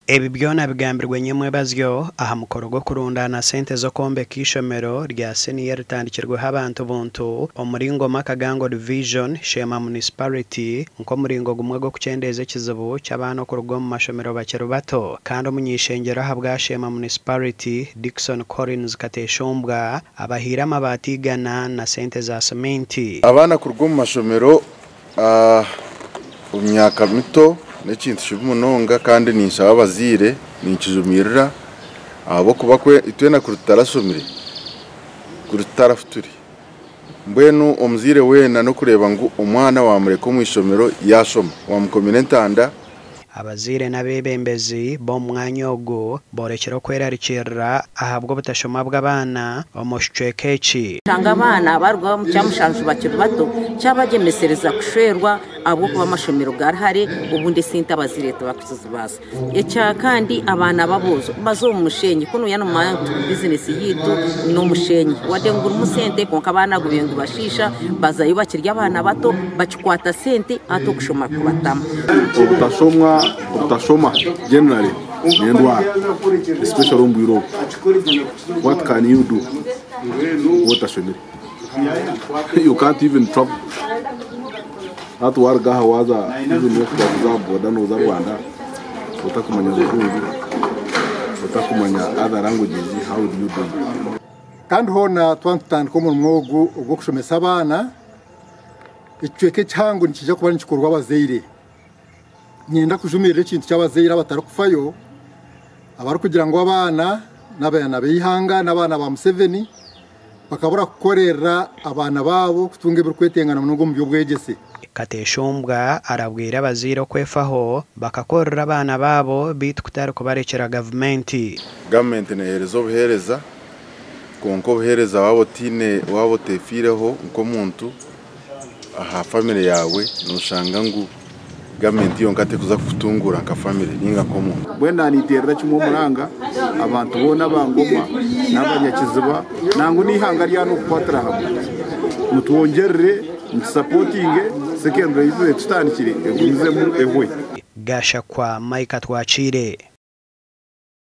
Ebi byona bigambirwe nyemwe bazyo aha mukoro gwo kurundana sente zo kombeka ishomero rya senior ritandikirweho abantu buntu omuringo makagango division Sheema municipality nko muringo gumwe gwo kucendeza ekizibu cy'abana kuruga mu mashomero bakiri bato kandi omunyishengero habwa Sheema municipality Dickson Collins Kateshombwa abahira amabatigana na sente za sementi abana kuruga mu mashomero umyaka mito n'ekintu cy'umunonga kandi ninsaba abazire ninkijumirira abo kubakwe itwena kurutarasomire kurutarafuturi mbwenu omuzire wena no kureba ngo umwana wamureko mu ishomero yashoma wamukominentanda abazire n'abebembezi bo mwanya ogwo borekera gwerarikiriize ahabwo butashoma bw'abana omushwekeki tanga abana barwa mu cyamushanju bakiri bato cyabagemesereza kushwerwa abo kuba amashomero garahari ubundi sinte abazireta bakuzubaza ecya kandi abana babozo bazo mu mushenyi kuno yana mu business yitu no mushenyi wadengura umusente konka abana gubengu bashisha bazayo bakirya abana bato bakikwata sente ato kushoma kubatama utashoma generally nendwa especially in Europe. What can you do? You can't even travel. Hatu warga hawaza even work kwa zabu wadano za Rwanda utakumanya zungu utakumanya other languages. How do you do it? Kandi hona twantutana ko mu mwogo ubwo kushomesa abana icweke cyangu nikije kuba nikikorwa abazire nyenda kujumirira ikintu cy'abazira batarukufayo abari kugira ngo abana n'abana bihanga n'abana ba Museveni bakabura gukorera abana babo kutunge birukwetengana mu ngo mu byo bwegese Kateshombwa arabwira abazira kwefaho bakakorera abana babo bitukutara kubarekera government neherezo buhereza konko buhereza wabo tefireho uko muntu aha family yawe nushanga ngo government yonkate kuza kutungura ka family ninga komo bwenda niterera cy'umu muranga abantu bona bangoma n'abanyakiziba nangu nihanga rya no kwatara mutwongerere supporting secondary tutandikire egumizemu ehwe gasha kwa Mike Twachire.